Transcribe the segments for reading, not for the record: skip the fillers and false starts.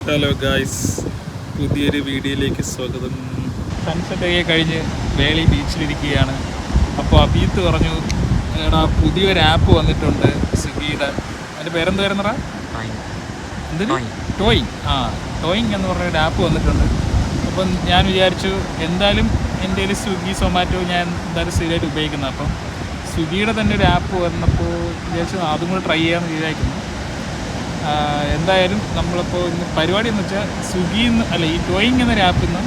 Hello guys, പുതിയൊരു വീഡിയോയിലേക്ക് സ്വാഗതം. സൺസെറ്റ് ഒക്കെ കഴിഞ്ഞ് വേളി ബീച്ചിലിരിക്കുകയാണ്. അപ്പോൾ അബീത്ത് പറഞ്ഞു, എടാ പുതിയൊരു ആപ്പ് വന്നിട്ടുണ്ട് സ്വിഗ്ഗിയുടെ. അതിൻ്റെ പേരെന്തായിരുന്നടാ? എന്തിന്? ടോയിങ്. ടോയിങ് എന്ന് പറഞ്ഞൊരു ആപ്പ് വന്നിട്ടുണ്ട്. അപ്പം ഞാൻ വിചാരിച്ചു എന്തായാലും എൻ്റെ കയ്യിൽ സ്വിഗ്ഗി സൊമാറ്റോ ഞാൻ എന്തായാലും സ്ഥിരമായിട്ട് ഉപയോഗിക്കുന്നത്. അപ്പം സ്വിഗ്ഗിയുടെ തന്നെ ഒരു ആപ്പ് വന്നപ്പോൾ വിചാരിച്ചു അതും കൂടെ ട്രൈ ചെയ്യാമെന്ന് വിചാരിക്കുന്നു. എന്തായാലും നമ്മളിപ്പോൾ ഇന്ന് പരിപാടി എന്ന് വെച്ചാൽ സ്വിഗ്ഗിയിൽ നിന്ന് അല്ല, ഈ ടോയിങ് എന്നൊരു ആപ്പിൽ നിന്നും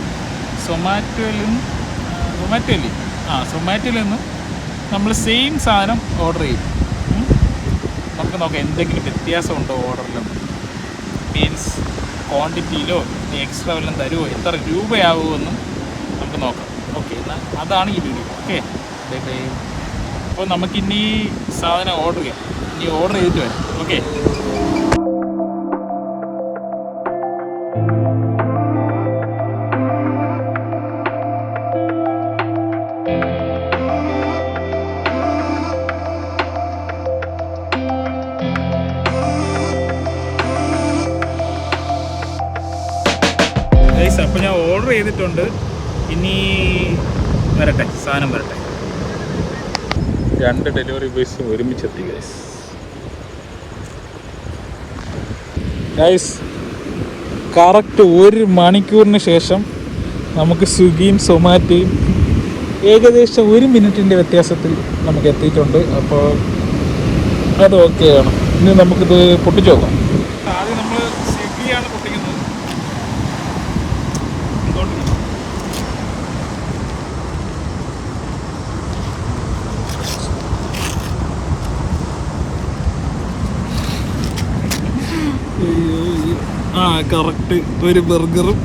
സൊമാറ്റോയിൽ നിന്നും നമ്മൾ സെയിം സാധനം ഓർഡർ ചെയ്യും. നമുക്ക് നോക്കാം എന്തെങ്കിലും വ്യത്യാസമുണ്ടോ ഓർഡറിലും, മീൻസ് ക്വാണ്ടിറ്റിയിലോ എക്സ്ട്രാ വല്ലതും തരുമോ, എത്ര രൂപയാവുമെന്നും നമുക്ക് നോക്കാം. ഓക്കെ, എന്നാൽ അതാണ് ഈ വീഡിയോ. ഓക്കെ, അപ്പോൾ നമുക്കിനി സാധനം ഓർഡർ ചെയ്യാം. ഇനി ഓർഡർ ചെയ്തിട്ട് വരാം. ഓക്കെ. അപ്പോൾ ഞാൻ ഓർഡർ ചെയ്തിട്ടുണ്ട്. ഇനി വരട്ടെ, സാധനം വരട്ടെ. 2 ഡെലിവറി ബോയ്സും ഒരുമിച്ചെത്തി ഗൈസ്. കറക്റ്റ് 1 മണിക്കൂറിന് ശേഷം നമുക്ക് സ്വിഗ്ഗിയും സൊമാറ്റോയും ഏകദേശം 1 മിനിറ്റിൻ്റെ വ്യത്യാസത്തിൽ നമുക്ക് എത്തിയിട്ടുണ്ട്. അപ്പോൾ അത് ഓക്കെയാണ്. ഇനി നമുക്കിത് പൊട്ടിച്ചു നോക്കാം. ആദ്യം നമ്മൾ സ്വിഗ്ഗിയാണ് പൊട്ടിക്കുന്നത്. കറക്റ്റ് ഒരു ബർഗറും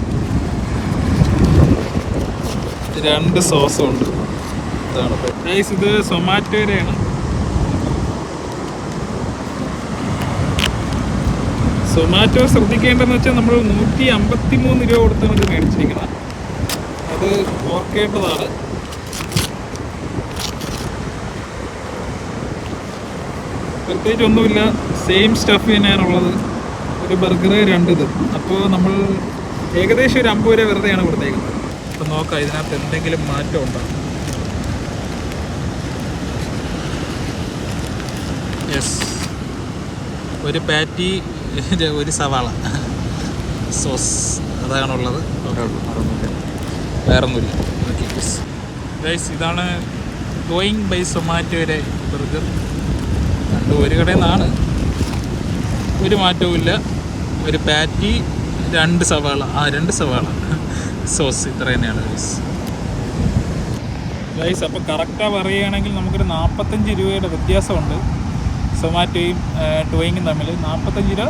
2 സോസും ഉണ്ട്. ഇതാണ് ഗൈസ്, ഇത് സൊമാറ്റോയുടെയാണ്. സൊമാറ്റോ ശ്രദ്ധിക്കേണ്ടതെന്ന് വെച്ചാൽ നമ്മൾ 153 രൂപ കൊടുത്താണ് ഇത് മേടിച്ചിരിക്കുന്നത്. അത് ഓർക്കേണ്ടതാണ്. പ്രത്യേകിച്ച് ഒന്നുമില്ല, സെയിം സ്റ്റഫ് തന്നെയാണുള്ളത്. ഒരു ബർഗർ 2 ഇത്. അപ്പോൾ നമ്മൾ ഏകദേശം ഒരു 50 രൂപ വെറുതെയാണ് കൊടുത്തേക്കുന്നത്. അപ്പോൾ നോക്കാം ഇതിനകത്ത് എന്തെങ്കിലും മാറ്റം ഉണ്ടോ. യെസ്, ഒരു പാറ്റി, ഒരു സവാള, സോസ്, അതാണുള്ളത്. വേറൊന്നുമില്ല. ഓക്കെ ഗൈസ്, ഇതാണ് ടോയിങ് ബൈ സൊമാറ്റോയുടെ ബർഗർ. രണ്ടും ഒരു കടയിൽ നിന്നാണ്, ഒരു മാറ്റവും ഇല്ല. ഒരു പാറ്റി, 2 സവാള, 2 സവാള, സോസ്, ഇത്ര തന്നെയാണ് ഗൈസ്. അപ്പോൾ കറക്റ്റാണ് പറയുകയാണെങ്കിൽ നമുക്കൊരു 45 രൂപയുടെ വ്യത്യാസമുണ്ട് സൊമാറ്റോയും ടോയിങ്ങും തമ്മിൽ. 45 രൂപ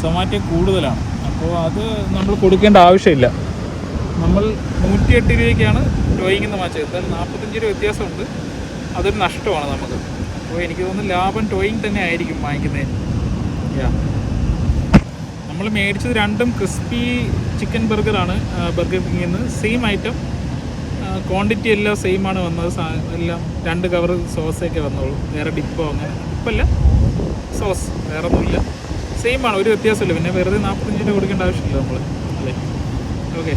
സൊമാറ്റോ കൂടുതലാണ്. അപ്പോൾ അത് നമ്മൾ കൊടുക്കേണ്ട ആവശ്യമില്ല. നമ്മൾ 108 രൂപയ്ക്കാണ് ടോയിങ്ങിൽ നിന്ന് വാങ്ങിച്ചത്. എന്തായാലും 45 രൂപ വ്യത്യാസമുണ്ട്. അതൊരു നഷ്ടമാണ് നമുക്ക്. അപ്പോൾ എനിക്ക് തോന്നുന്നു ലാഭം ടോയിങ് തന്നെ ആയിരിക്കും വാങ്ങിക്കുന്നതിന്. നമ്മൾ മേടിച്ചത് 2ഉം ക്രിസ്പി ചിക്കൻ ബർഗറാണ് ബർഗർ കിങ്ങിൽ നിന്ന്. സെയിം ഐറ്റം, ക്വാണ്ടിറ്റി എല്ലാം സെയിമാണ് വന്നത്. എല്ലാം 2 കവർ സോസൊക്കെ വന്നോളൂ. വേറെ ഡിപ്പോ അങ്ങനെ ഡിപ്പല്ല, സോസ് വേറെ ഒന്നുമില്ല. സെയിമാണ്, ഒരു വ്യത്യാസമില്ല. പിന്നെ വെറുതെ 45 രൂപ കൊടുക്കേണ്ട ആവശ്യമില്ല നമ്മൾ, അല്ലേ? ഓക്കെ.